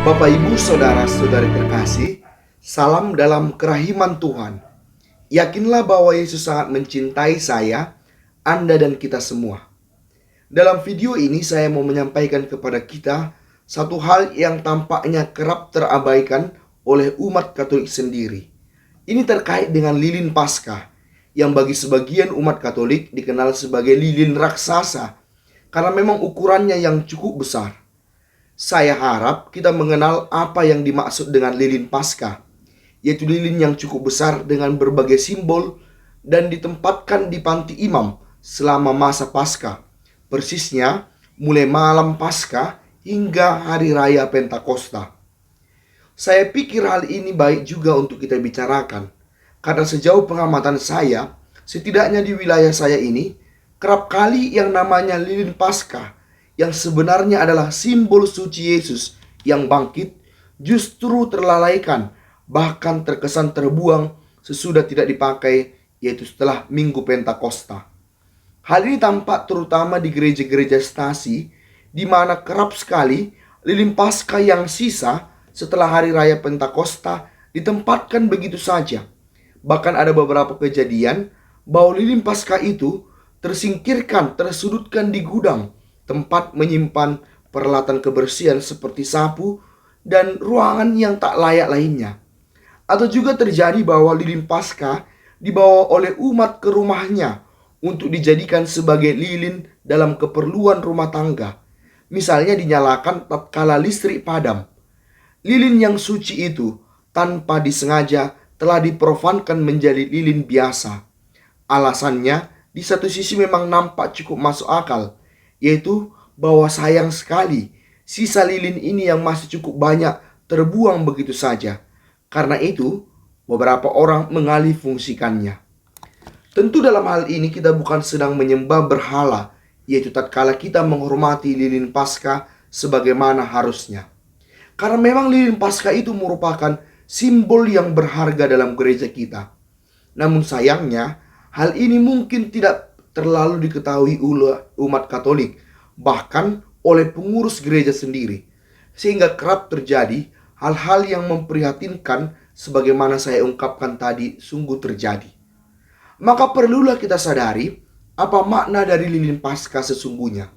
Bapak, Ibu, Saudara-saudari terkasih, salam dalam kerahiman Tuhan. Yakinlah bahwa Yesus sangat mencintai saya, Anda dan kita semua. Dalam video ini saya mau menyampaikan kepada kita satu hal yang tampaknya kerap terabaikan oleh umat Katolik sendiri. Ini terkait dengan lilin Paskah, yang bagi sebagian umat Katolik dikenal sebagai lilin raksasa, karena memang ukurannya yang cukup besar. Saya harap kita mengenal apa yang dimaksud dengan lilin Paskah, yaitu lilin yang cukup besar dengan berbagai simbol dan ditempatkan di panti imam selama masa Paskah. Persisnya mulai malam Paskah hingga hari raya Pentakosta. Saya pikir hal ini baik juga untuk kita bicarakan, karena sejauh pengamatan saya, setidaknya di wilayah saya ini, kerap kali yang namanya lilin Paskah, yang sebenarnya adalah simbol suci Yesus yang bangkit, justru terlalaikan, bahkan terkesan terbuang sesudah tidak dipakai, yaitu setelah Minggu Pentakosta. Hal ini tampak terutama di gereja-gereja stasi, di mana kerap sekali lilin Paskah yang sisa setelah hari raya Pentakosta ditempatkan begitu saja. Bahkan ada beberapa kejadian bahwa lilin Paskah itu tersingkirkan, tersudutkan di gudang, tempat menyimpan peralatan kebersihan seperti sapu dan ruangan yang tak layak lainnya. Atau juga terjadi bahwa lilin Paskah dibawa oleh umat ke rumahnya untuk dijadikan sebagai lilin dalam keperluan rumah tangga. Misalnya dinyalakan tatkala listrik padam. Lilin yang suci itu tanpa disengaja telah diprofankan menjadi lilin biasa. Alasannya di satu sisi memang nampak cukup masuk akal, yaitu bahwa sayang sekali sisa lilin ini yang masih cukup banyak terbuang begitu saja. Karena itu, beberapa orang mengalih fungsikannya. Tentu dalam hal ini kita bukan sedang menyembah berhala, yaitu tatkala kita menghormati lilin Paskah sebagaimana harusnya. Karena memang lilin Paskah itu merupakan simbol yang berharga dalam gereja kita. Namun sayangnya, hal ini mungkin tidak terlalu diketahui oleh umat Katolik, bahkan oleh pengurus gereja sendiri, sehingga kerap terjadi hal-hal yang memprihatinkan sebagaimana saya ungkapkan tadi sungguh terjadi. Maka perlulah kita sadari apa makna dari lilin Paskah sesungguhnya.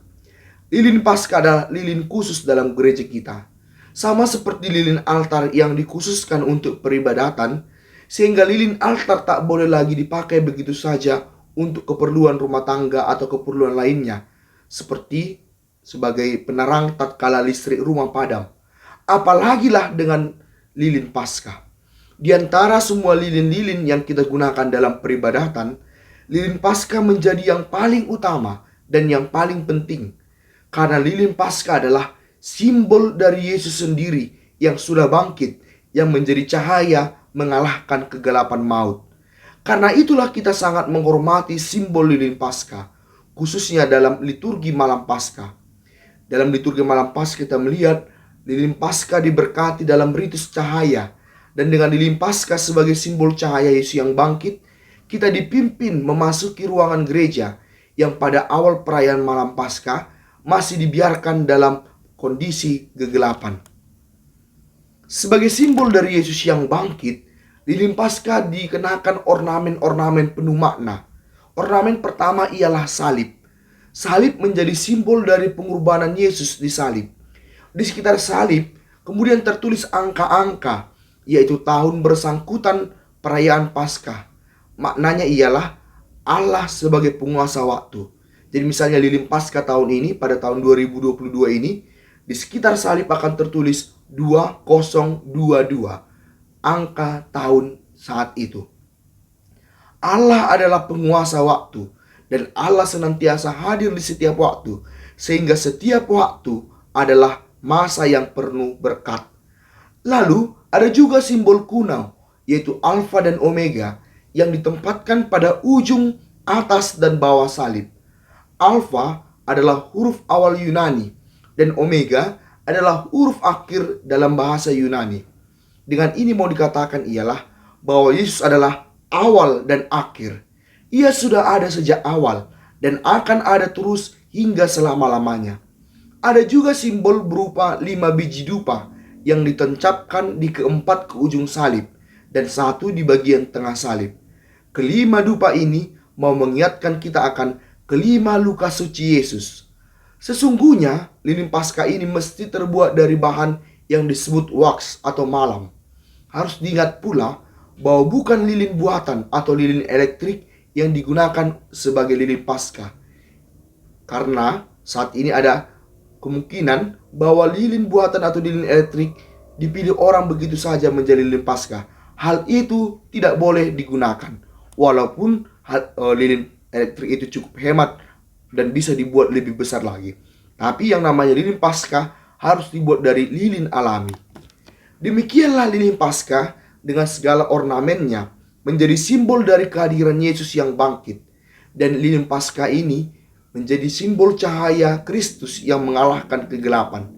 Lilin Paskah adalah lilin khusus dalam gereja kita, sama seperti lilin altar yang dikhususkan untuk peribadatan, sehingga lilin altar tak boleh lagi dipakai begitu saja untuk keperluan rumah tangga atau keperluan lainnya, seperti sebagai penerang tatkala listrik rumah padam. Apalagilah dengan lilin Paskah. Di antara semua lilin-lilin yang kita gunakan dalam peribadatan, lilin Paskah menjadi yang paling utama dan yang paling penting. Karena lilin Paskah adalah simbol dari Yesus sendiri yang sudah bangkit, yang menjadi cahaya mengalahkan kegelapan maut. Karena itulah kita sangat menghormati simbol lilin Paskah, khususnya dalam liturgi malam Paskah. Dalam liturgi malam Paskah kita melihat lilin Paskah diberkati dalam ritus cahaya, dan dengan lilin Paskah sebagai simbol cahaya Yesus yang bangkit, kita dipimpin memasuki ruangan gereja yang pada awal perayaan malam Paskah masih dibiarkan dalam kondisi kegelapan. Sebagai simbol dari Yesus yang bangkit, lilin Paskah dikenakan ornamen-ornamen penuh makna. Ornamen pertama ialah salib. Salib menjadi simbol dari pengorbanan Yesus di salib. Di sekitar salib kemudian tertulis angka-angka, yaitu tahun bersangkutan perayaan Paskah. Maknanya ialah Allah sebagai penguasa waktu. Jadi misalnya lilin Paskah tahun ini, pada tahun 2022 ini, di sekitar salib akan tertulis 2022, angka tahun saat itu. Allah adalah penguasa waktu, dan Allah senantiasa hadir di setiap waktu, sehingga setiap waktu adalah masa yang penuh berkat. Lalu ada juga simbol kuno, yaitu Alfa dan Omega, yang ditempatkan pada ujung atas dan bawah salib. Alfa adalah huruf awal Yunani, dan Omega adalah huruf akhir dalam bahasa Yunani. Dengan ini mau dikatakan ialah bahwa Yesus adalah awal dan akhir. Ia sudah ada sejak awal dan akan ada terus hingga selama-lamanya. Ada juga simbol berupa 5 biji dupa yang ditancapkan di keempat ke ujung salib dan satu di bagian tengah salib. Kelima dupa ini mau mengingatkan kita akan kelima luka suci Yesus. Sesungguhnya lilin Paskah ini mesti terbuat dari bahan yang disebut wax atau malam. Harus diingat pula bahwa bukan lilin buatan atau lilin elektrik yang digunakan sebagai lilin Paskah. Karena saat ini ada kemungkinan bahwa lilin buatan atau lilin elektrik dipilih orang begitu saja menjadi lilin Paskah. Hal itu tidak boleh digunakan. Walaupun lilin elektrik itu cukup hemat dan bisa dibuat lebih besar lagi. Tapi yang namanya lilin Paskah harus dibuat dari lilin alami. Demikianlah lilin Paskah dengan segala ornamennya menjadi simbol dari kehadiran Yesus yang bangkit. Dan lilin Paskah ini menjadi simbol cahaya Kristus yang mengalahkan kegelapan.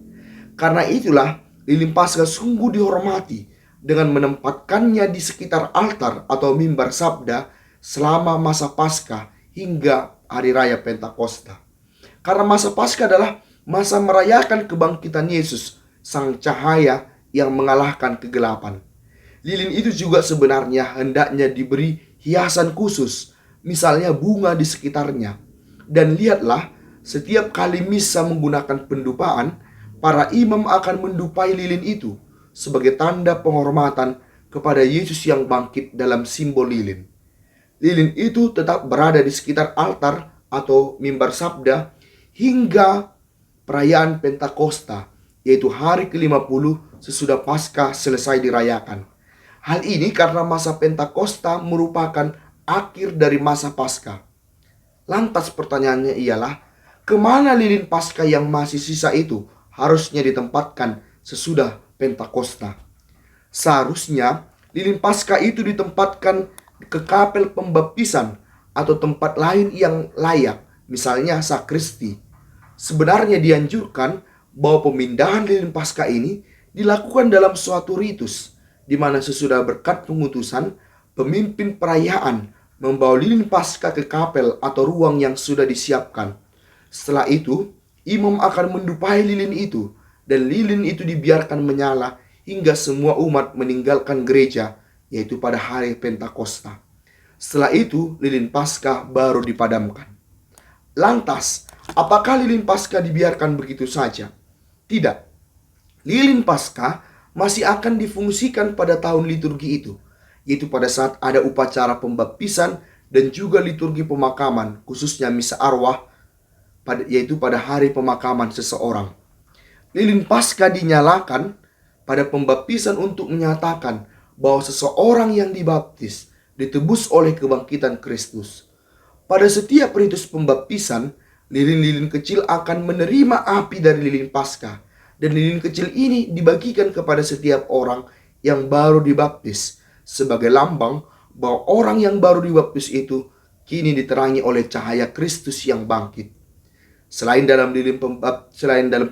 Karena itulah lilin Paskah sungguh dihormati dengan menempatkannya di sekitar altar atau mimbar sabda selama masa Paskah hingga hari raya Pentakosta. Karena masa Paskah adalah masa merayakan kebangkitan Yesus, sang cahaya yang mengalahkan kegelapan. Lilin itu juga sebenarnya hendaknya diberi hiasan khusus, misalnya bunga di sekitarnya. Dan lihatlah, setiap kali misa menggunakan pendupaan, para imam akan mendupai lilin itu sebagai tanda penghormatan kepada Yesus yang bangkit dalam simbol lilin. Lilin itu tetap berada di sekitar altar atau mimbar sabda hingga perayaan Pentakosta, yaitu hari ke-50 sesudah Paskah selesai dirayakan. Hal ini karena masa Pentakosta merupakan akhir dari masa Paskah. Lantas pertanyaannya ialah, kemana lilin Paskah yang masih sisa itu harusnya ditempatkan sesudah Pentakosta? Seharusnya lilin Paskah itu ditempatkan ke kapel pembaptisan atau tempat lain yang layak, misalnya sakristi. Sebenarnya dianjurkan bahwa pemindahan lilin Paskah ini dilakukan dalam suatu ritus, di mana sesudah berkat pengutusan, pemimpin perayaan membawa lilin Paskah ke kapel atau ruang yang sudah disiapkan. Setelah itu, imam akan mendupai lilin itu, dan lilin itu dibiarkan menyala hingga semua umat meninggalkan gereja, yaitu pada hari Pentakosta. Setelah itu, lilin Paskah baru dipadamkan. Lantas, apakah lilin Paskah dibiarkan begitu saja? Tidak. Lilin Paskah masih akan difungsikan pada tahun liturgi itu, yaitu pada saat ada upacara pembaptisan dan juga liturgi pemakaman, khususnya misa arwah, yaitu pada hari pemakaman seseorang. Lilin Paskah dinyalakan pada pembaptisan untuk menyatakan bahwa seseorang yang dibaptis ditebus oleh kebangkitan Kristus. Pada setiap ritus pembaptisan, lilin-lilin kecil akan menerima api dari lilin Paskah. Dan lilin kecil ini dibagikan kepada setiap orang yang baru dibaptis sebagai lambang bahwa orang yang baru dibaptis itu kini diterangi oleh cahaya Kristus yang bangkit. Selain dalam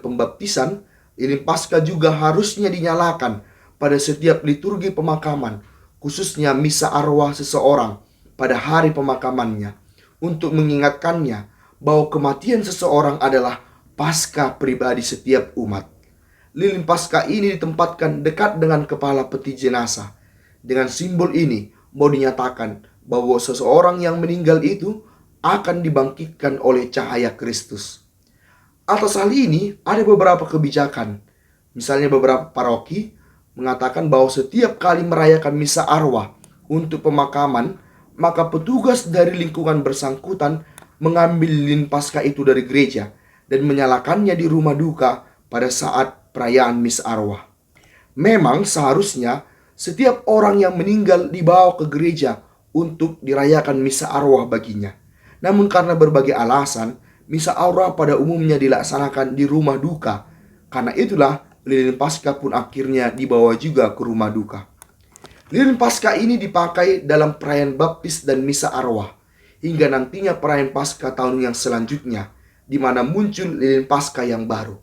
pembaptisan, lilin Paskah juga harusnya dinyalakan pada setiap liturgi pemakaman, khususnya misa arwah seseorang pada hari pemakamannya, untuk mengingatkannya bahwa kematian seseorang adalah Paskah pribadi setiap umat. Lilin Paskah ini ditempatkan dekat dengan kepala peti jenazah. Dengan simbol ini mau dinyatakan bahwa seseorang yang meninggal itu akan dibangkitkan oleh cahaya Kristus. Atas hal ini ada beberapa kebijakan. Misalnya beberapa paroki mengatakan bahwa setiap kali merayakan misa arwah untuk pemakaman, maka petugas dari lingkungan bersangkutan mengambil lilin Paskah itu dari gereja dan menyalakannya di rumah duka pada saat perayaan misa arwah. Memang seharusnya setiap orang yang meninggal dibawa ke gereja untuk dirayakan misa arwah baginya. Namun karena berbagai alasan, misa arwah pada umumnya dilaksanakan di rumah duka. Karena itulah lilin Paskah pun akhirnya dibawa juga ke rumah duka. Lilin Paskah ini dipakai dalam perayaan baptis dan misa arwah hingga nantinya perayaan Paskah tahun yang selanjutnya, di mana muncul lilin Paskah yang baru.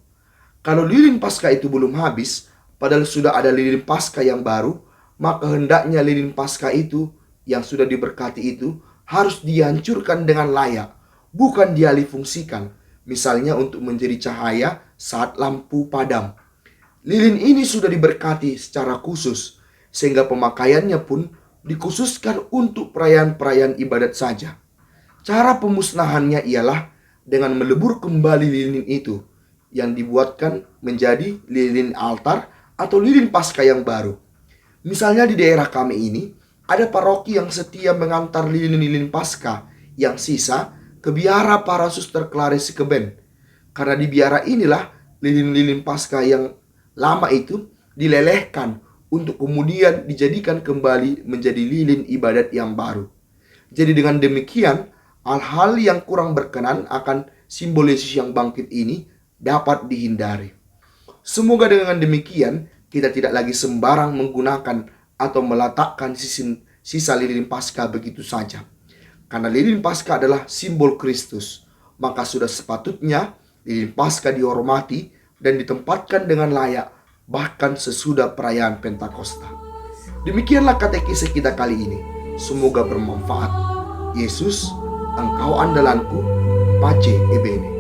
Kalau lilin Paskah itu belum habis, padahal sudah ada lilin Paskah yang baru, maka hendaknya lilin Paskah itu yang sudah diberkati itu harus dihancurkan dengan layak, bukan dialih fungsikan, misalnya untuk menjadi cahaya saat lampu padam. Lilin ini sudah diberkati secara khusus, sehingga pemakaiannya pun dikhususkan untuk perayaan-perayaan ibadat saja. Cara pemusnahannya ialah dengan melebur kembali lilin itu yang dibuatkan menjadi lilin altar atau lilin Paskah yang baru. Misalnya di daerah kami ini, ada paroki yang setia mengantar lilin-lilin Paskah yang sisa ke biara para suster Claris Keben. Karena di biara inilah lilin-lilin Paskah yang lama itu dilelehkan untuk kemudian dijadikan kembali menjadi lilin ibadat yang baru. Jadi dengan demikian, hal-hal yang kurang berkenan akan simbol Yesus yang bangkit ini dapat dihindari. Semoga dengan demikian kita tidak lagi sembarang menggunakan atau meletakkan sisa lilin Paskah begitu saja. Karena lilin Paskah adalah simbol Kristus, maka sudah sepatutnya lilin Paskah dihormati dan ditempatkan dengan layak bahkan sesudah perayaan Pentakosta. Demikianlah katekise kita kali ini. Semoga bermanfaat. Yesus, Engkau andalanku, Pace Ebene.